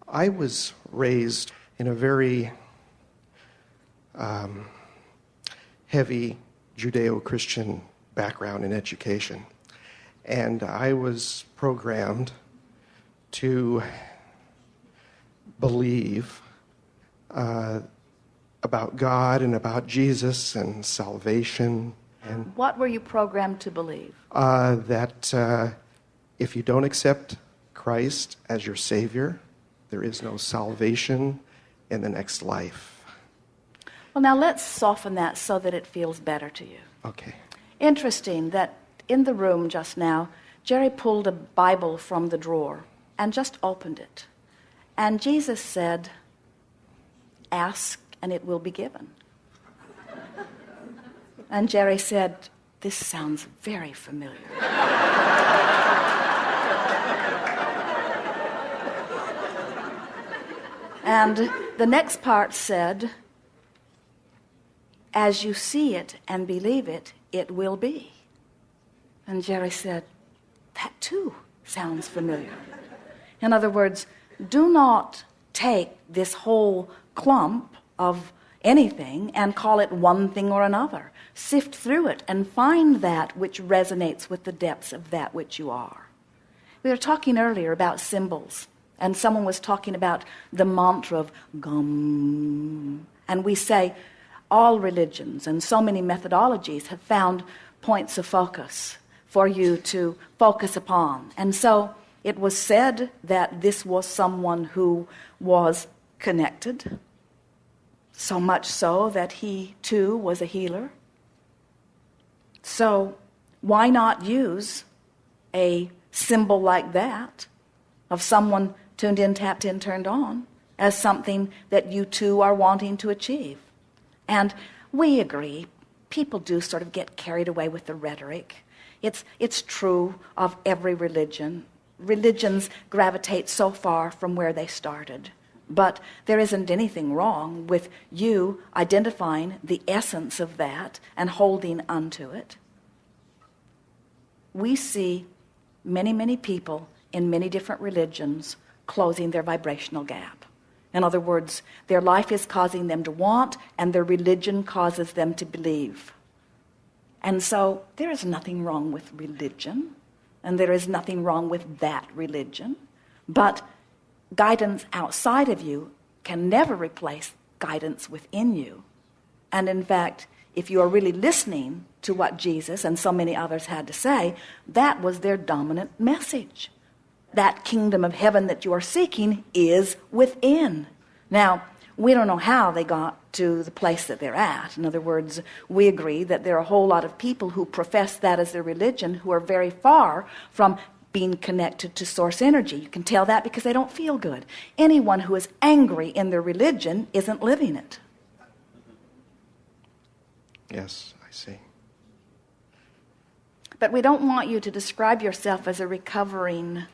I was raised in a very heavy Judeo-Christian background in education. And I was programmed to believe about God and about Jesus and salvation. And what were you programmed to believe? That if you don't accept Christ as your Savior, there is no salvation in the next life. Well, now let's soften that so that it feels better to you. Okay. Interesting that in the room just now, Jerry pulled a Bible from the drawer and just opened it. And Jesus said, "Ask and it will be given." And Jerry said, "This sounds very familiar." And the next part said, "As you see it and believe it, it will be." And Jerry said, "That too sounds familiar." In other words, do not take this whole clump of anything and call it one thing or another. Sift through it and find that which resonates with the depths of that which you are. We were talking earlier about symbols, and someone was talking about the mantra of Gum. And we say all religions and so many methodologies have found points of focus for you to focus upon. And so it was said that this was someone who was connected, so much so that he too was a healer. So why not use a symbol like that of someone tuned in, tapped in, turned on as something that you too are wanting to achieve? And we agree, people do sort of get carried away with the rhetoric. It's true of every religion. Religions gravitate so far from where they started. But there isn't anything wrong with you identifying the essence of that and holding onto it. We see many, many people in many different religions closing their vibrational gap. In other words, their life is causing them to want, and their religion causes them to believe. And so there is nothing wrong with religion, and there is nothing wrong with that religion. But guidance outside of you can never replace guidance within you. And in fact, if you are really listening to what Jesus and so many others had to say, that was their dominant message. That kingdom of heaven that you are seeking is within. Now, we don't know how they got to the place that they're at. In other words, we agree that there are a whole lot of people who profess that as their religion who are very far from being connected to source energy. You can tell that because they don't feel good. Anyone who is angry in their religion isn't living it. Yes, I see. But we don't want you to describe yourself as a recovering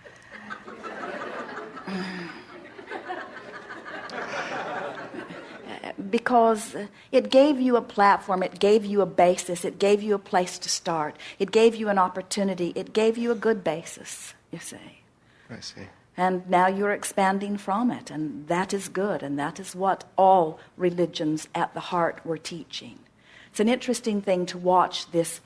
because it gave you a platform, it gave you a basis, it gave you a place to start, it gave you an opportunity, it gave you a good basis, you see. I see. And now you're expanding from it, and that is good, and that is what all religions at the heart were teaching. It's an interesting thing to watch this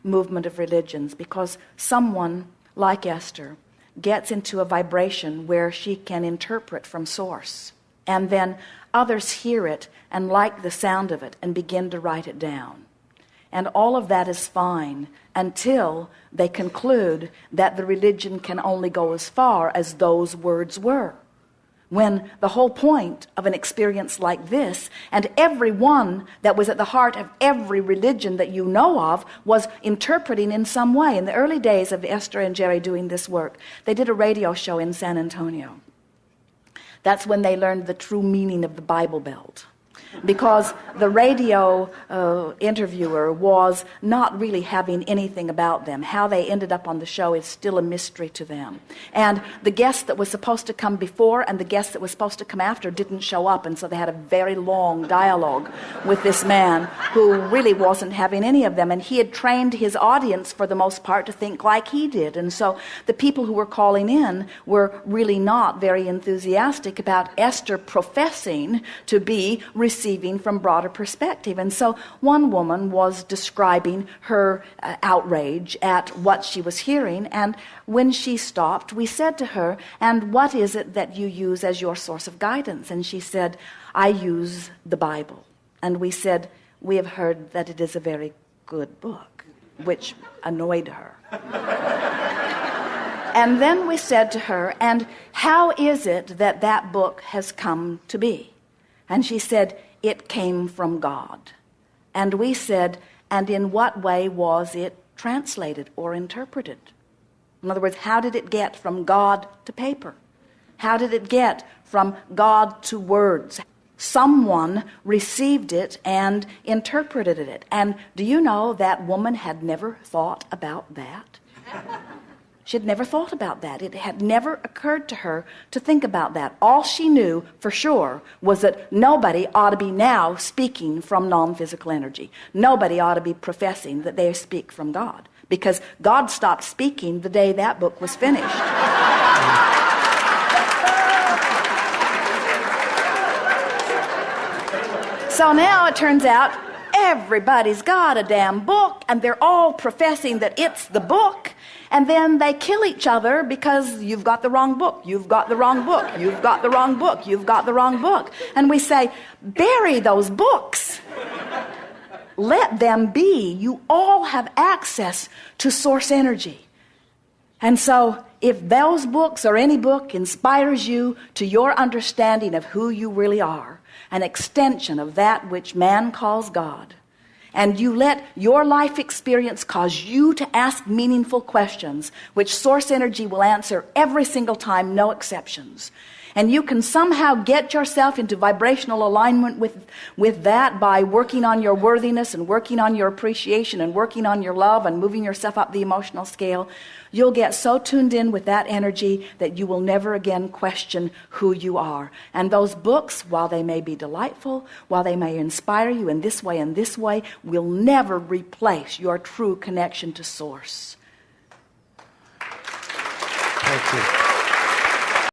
movement of religions, because someone like Esther gets into a vibration where she can interpret from source, and then others hear it and like the sound of it and begin to write it down. And all of that is fine until they conclude that the religion can only go as far as those words were. When the whole point of an experience like this, and everyone that was at the heart of every religion that you know of was interpreting in some way. In the early days of Esther and Jerry doing this work, they did a radio show in San Antonio. That's when they learned the true meaning of the Bible Belt. because the radio interviewer was not really having anything about them. How they ended up on the show is still a mystery to them. And the guest that was supposed to come before and the guest that was supposed to come after didn't show up, and so they had a very long dialogue with this man who really wasn't having any of them. And he had trained his audience, for the most part, to think like he did. And so the people who were calling in were really not very enthusiastic about Esther professing to be receiving from broader perspective. And so one woman was describing her outrage at what she was hearing, and when she stopped, we said to her, "And what is it that you use as your source of guidance?" And she said, "I use the Bible." And we said, "We have heard that it is a very good book," which annoyed her. And then we said to her, "And how is it that that book has come to be?" And she said, "It came from God." And we said, "And in what way was it translated or interpreted?" In other words, how did it get from God to paper? How did it get from God to words? Someone received it and interpreted it. And do you know that woman had never thought about that? She had never thought about that. It had never occurred to her to think about that. All she knew for sure was that nobody ought to be now speaking from non-physical energy. Nobody ought to be professing that they speak from God, because God stopped speaking the day that book was finished. So now it turns out everybody's got a damn book, and they're all professing that it's the book. And then they kill each other because you've got the wrong book, you've got the wrong book, you've got the wrong book, you've got the wrong book. And we say, bury those books. Let them be. You all have access to source energy. And so if those books or any book inspires you to your understanding of who you really are, an extension of that which man calls God, and you let your life experience cause you to ask meaningful questions, which source energy will answer every single time, no exceptions. And you can somehow get yourself into vibrational alignment with that by working on your worthiness and working on your appreciation and working on your love and moving yourself up the emotional scale. You'll get so tuned in with that energy that you will never again question who you are. And those books, while they may be delightful, while they may inspire you in this way and this way, will never replace your true connection to Source. Thank you.